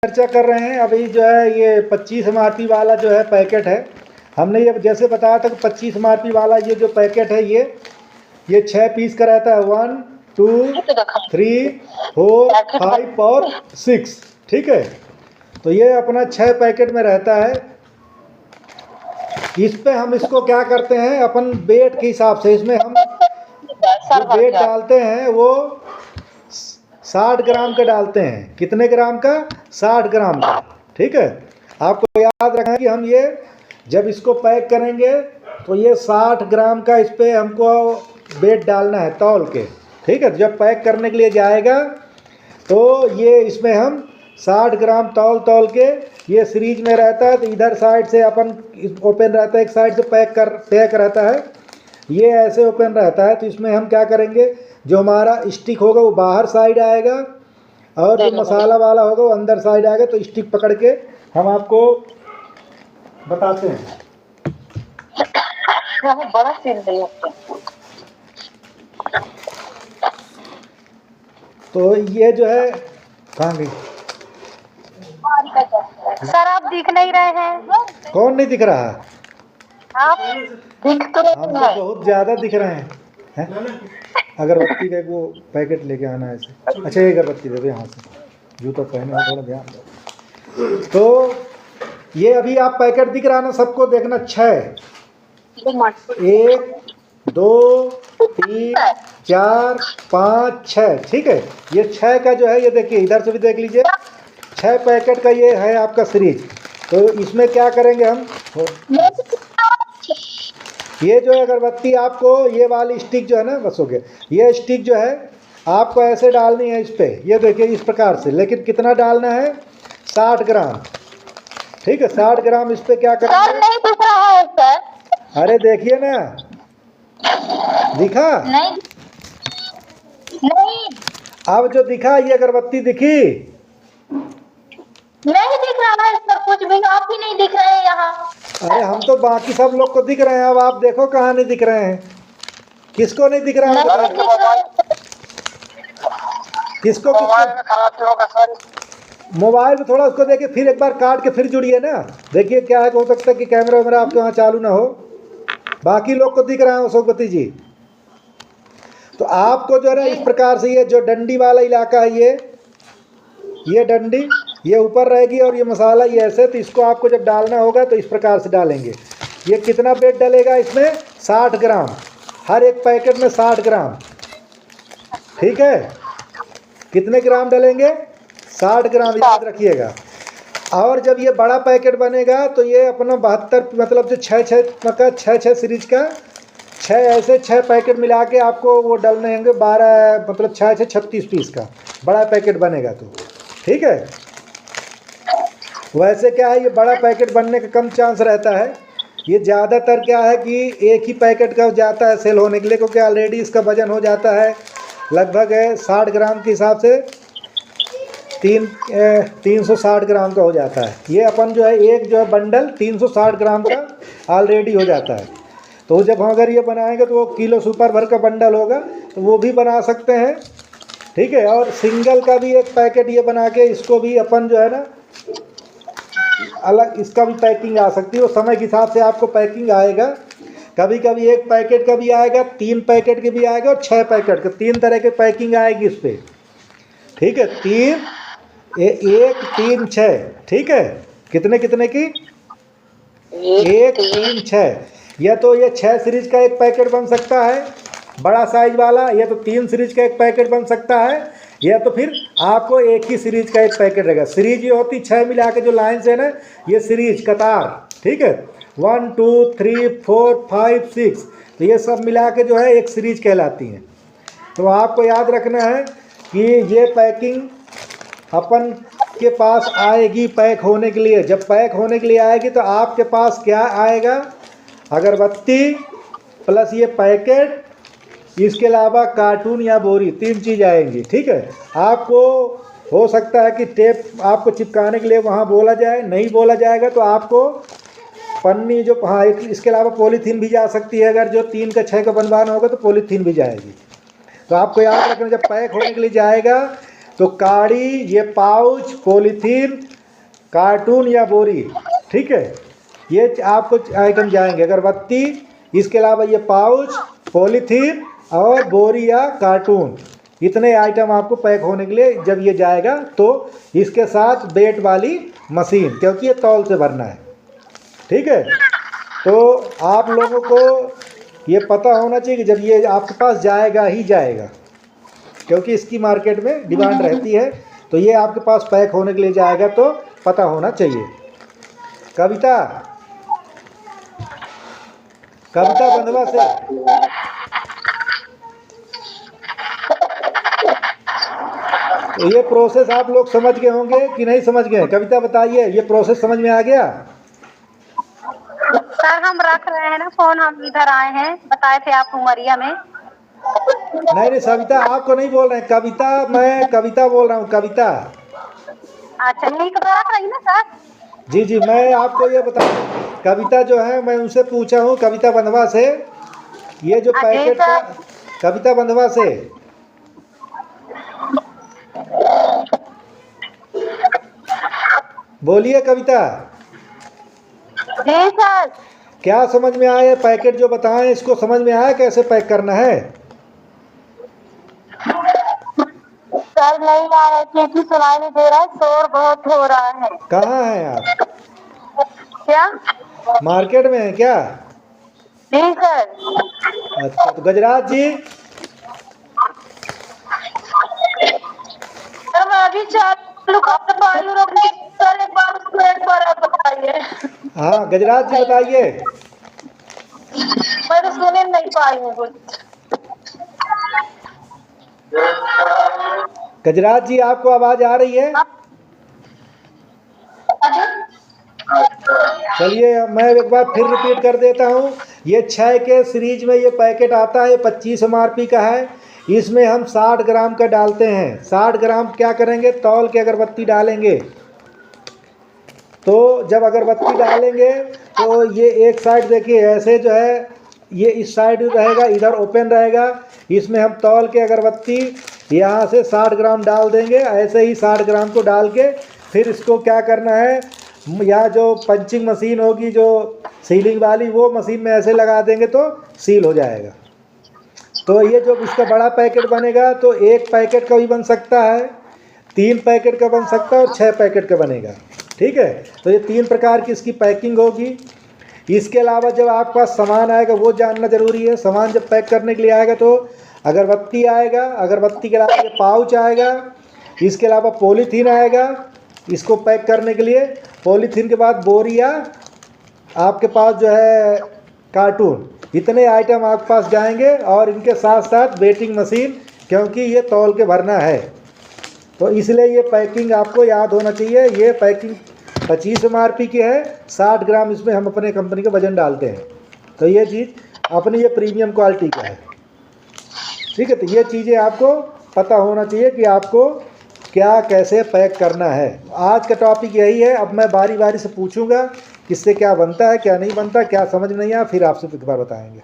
चर्चा कर रहे हैं। अभी जो है ये 25 MRP वाला जो है पैकेट है। हमने ये जैसे बताया था कि 25 MRP वाला ये जो पैकेट है ये 6 पीस का रहता है। 1 2 3 4 5 और 6। ठीक है, तो ये अपना 6 पैकेट में रहता है। इस पे हम इसको क्या करते हैं, अपन वेट के हिसाब से इसमें हम जो वेट डालते हैं वो 60 ग्राम का डालते हैं। कितने ग्राम का? 60 ग्राम का। ठीक है, आपको याद रखना है कि हम ये जब इसको पैक करेंगे तो ये 60 ग्राम का इस पर हमको वेट डालना है तौल के। ठीक है, जब पैक करने के लिए जाएगा तो ये इसमें हम 60 ग्राम तौल के ये सीरीज में रहता है। तो इधर साइड से अपन ओपन रहता है, एक साइड से पैक रहता है, ये ऐसे ओपन रहता है। तो इसमें हम क्या करेंगे, जो हमारा स्टिक होगा वो बाहर साइड आएगा और जो मसाला वाला होगा वो अंदर साइड आएगा। तो स्टिक पकड़ के हम आपको बताते हैं। बड़ा सीन है। तो ये जो है कहाँ गई सर? आप दिख नहीं रहे हैं। कौन नहीं दिख रहा? आप दिख तो रहे हम तो हैं। बहुत ज़्यादा दिख रहे हैं। अगरबत्ती का वो पैकेट लेके आना है ऐसे। अच्छा, ये अगरबत्ती दे दो यहाँ से, जूता पहने हो थोड़ा ध्यान दो। तो ये अभी आप पैकेट दिख रहा ना, सबको देखना। 6 1 2 3 4 5 6। ठीक है, ये 6 का जो है, ये देखिए इधर से भी देख लीजिए, 6 पैकेट का ये है आपका सीरीज। तो इसमें क्या करेंगे हम, ये जो अगरबत्ती आपको ये वाली स्टिक जो है ना, बस हो गया, ये स्टिक जो है आपको ऐसे डालनी है इस पर। ये देखिए इस प्रकार से, लेकिन कितना डालना है? 60 ग्राम। ठीक है, 60 ग्राम इस पर क्या करेंगे? नहीं दिख रहा है सर। अरे देखिए ना, दिखा? नहीं नहीं अब जो दिखा, ये अगरबत्ती दिखी? नहीं दिख रहा है सर, कुछ भी। आप ही नहीं दिख रहे हैं यहाँ। अरे हम तो बाकी सब लोग को दिख रहे हैं, अब आप देखो कहाँ नहीं दिख रहे हैं। किसको नहीं दिख रहा है? नहीं दिख रहा है। किसको खराब होगा सर। मोबाइल में थोड़ा उसको देखिए, फिर एक बार काट के फिर जुड़िए ना। देखिए क्या है, हो सकता है कि कैमरा वैमरा आपके वहाँ चालू ना हो। बाकी लोग को दिख रहा है अशोकपति जी। तो आपको जो है ना इस प्रकार से, ये जो डंडी वाला इलाका है, ये डंडी ये ऊपर रहेगी और ये मसाला ये ऐसे। तो इसको आपको जब डालना होगा तो इस प्रकार से डालेंगे। ये कितना वेट डलेगा इसमें? 60 ग्राम। हर एक पैकेट में 60 ग्राम। ठीक है, कितने ग्राम डलेंगे? 60 ग्राम, याद रखिएगा। और जब ये बड़ा पैकेट बनेगा तो ये अपना 72, मतलब जो 6 सीरीज का 6 ऐसे 6 पैकेट मिला के आपको वो डालने होंगे। 12 मतलब 6 से 36 पीस का बड़ा पैकेट बनेगा। तो ठीक है, वैसे क्या है, ये बड़ा पैकेट बनने का कम चांस रहता है। ये ज़्यादातर क्या है कि एक ही पैकेट का जाता है सेल होने के लिए, क्योंकि ऑलरेडी इसका वजन हो जाता है लगभग 60 ग्राम के हिसाब से 360 ग्राम का हो जाता है। ये अपन जो है एक जो है बंडल 360 ग्राम का ऑलरेडी हो जाता है। तो जब हम अगर ये बनाएंगे तो वो किलो सुपर भर का बंडल होगा, तो वो भी बना सकते हैं। ठीक है, और सिंगल का भी एक पैकेट ये बना के इसको भी अपन जो है ना अलग, इसका भी पैकिंग आ सकती है। वो समय के हिसाब से आपको पैकिंग आएगा। कभी कभी 1 पैकेट का भी आएगा, 3 पैकेट के भी आएगा और 6 पैकेट का। 3 तरह के पैकिंग आएगी इस पर। ठीक है, 1 3 6। ठीक है, कितने कितने की? 1 3 6। या तो ये 6 सीरीज का एक पैकेट बन सकता है बड़ा साइज वाला, या तो 3 सीरीज का एक पैकेट बन सकता है, या तो फिर आपको एक ही सीरीज का एक पैकेट रहेगा। सीरीज ये होती 6 मिला के जो लाइन से ना, ये सीरीज कतार। ठीक है, 1 2 3 4 5 6। तो ये सब मिला के जो है एक सीरीज कहलाती हैं। तो आपको याद रखना है कि ये पैकिंग अपन के पास आएगी पैक होने के लिए। जब पैक होने के लिए आएगी तो आपके पास क्या आएगा? अगरबत्ती प्लस ये पैकेट, इसके अलावा कार्टून या बोरी, 3 चीज़ आएंगी। ठीक है, आपको हो सकता है कि टेप आपको चिपकाने के लिए वहाँ बोला जाए, नहीं बोला जाएगा तो आपको पन्नी जो, हाँ, इसके अलावा पॉलीथीन भी जा सकती है। अगर जो 3 का 6 का बनवाना होगा तो पॉलीथीन भी जाएगी। तो आपको याद रखना, जब पैक होने के लिए जाएगा तो काड़ी, ये पाउच, पॉलीथीन, कार्टून या बोरी, ठीक है, ये आपको आइटम जाएंगे। अगरबत्ती, इसके अलावा ये पाउच, पॉलीथीन और बोरी या कार्टून, इतने आइटम आपको पैक होने के लिए जब ये जाएगा तो इसके साथ वेट वाली मशीन, क्योंकि ये तौल से भरना है, ठीक है। तो आप लोगों को ये पता होना चाहिए कि जब ये आपके पास जाएगा ही जाएगा, क्योंकि इसकी मार्केट में डिमांड रहती है, तो ये आपके पास पैक होने के लिए जाएगा तो पता होना चाहिए। कविता बंधवा से, तो ये प्रोसेस आप लोग समझ गए होंगे कि नहीं समझ गए? कविता बताइए, ये प्रोसेस समझ में आ गया? सर हम रख रहे हैं ना फोन, हम इधर आए हैं, बताए थे आप उमरिया में। नहीं सविता आपको नहीं बोल रहे हैं, कविता, मैं कविता बोल रहा हूँ, कविता। अच्छा नहीं तो रख रही ना सर। जी मैं आपको ये बता, कविता जो है मैं उनसे पूछा हूँ, कविता बंधवा से, ये जो पैकेट का, कविता बंधवा से, बोलिए कविता। जी सर। क्या समझ में आया? पैकेट जो बताएं इसको समझ में आया कैसे पैक करना है? सर नहीं आ रहा है क्योंकि सुनाई नहीं दे रहा है, शोर बहुत हो रहा है। कहाँ हैं आप? क्या मार्केट में है क्या? जी सर। अच्छा, तो गजराज जी, सर मैं अभी चालू कर पाई हूँ, रोकने सर एक बार उसको एक बार आप बताइए। हाँ गजराज जी बताइए। मैं तो सुन नहीं पाई हूँ कुछ। गजराज जी आपको आवाज आ रही है? चलिए मैं एक बार फिर रिपीट कर देता हूँ। ये 6 के सीरीज में ये पैकेट आता है, 25 MRP का है। इसमें हम 60 ग्राम का डालते हैं। 60 ग्राम क्या करेंगे, तौल के अगरबत्ती डालेंगे। तो जब अगरबत्ती डालेंगे तो ये एक साइड देखिए ऐसे जो है, ये इस साइड रहेगा, इधर ओपन रहेगा। इसमें हम तौल के अगरबत्ती यहाँ से 60 ग्राम डाल देंगे। ऐसे ही 60 ग्राम को डाल के फिर इसको क्या करना है, या जो पंचिंग मशीन होगी जो सीलिंग वाली, वो मशीन में ऐसे लगा देंगे तो सील हो जाएगा। तो ये जो इसका बड़ा पैकेट बनेगा तो 1 पैकेट का भी बन सकता है, 3 पैकेट का बन सकता है और 6 पैकेट का बनेगा, ठीक है। तो ये 3 प्रकार की इसकी पैकिंग होगी। इसके अलावा जब आपके पास सामान आएगा वो जानना ज़रूरी है। सामान जब पैक करने के लिए आएगा तो अगरबत्ती आएगा, अगरबत्ती के अलावा ये पाउच आएगा, इसके अलावा पॉलीथीन आएगा इसको पैक करने के लिए। पॉलीथीन के बाद बोरिया, आपके पास जो है कार्टून, इतने आइटम आपके पास जाएंगे और इनके साथ साथ वेटिंग मशीन, क्योंकि ये तौल के भरना है। तो इसलिए ये पैकिंग आपको याद होना चाहिए। ये पैकिंग 25 MRP की है, 60 ग्राम इसमें हम अपने कंपनी का वजन डालते हैं। तो ये चीज़ अपनी ये प्रीमियम क्वालिटी का है, ठीक है। तो ये चीज़ें आपको पता होना चाहिए कि आपको क्या कैसे पैक करना है। आज का टॉपिक यही है। अब मैं बारी बारी से पूछूंगा किससे क्या बनता है क्या नहीं बनता, क्या समझ में नहीं आया, फिर आपसे एक बार बताएंगे।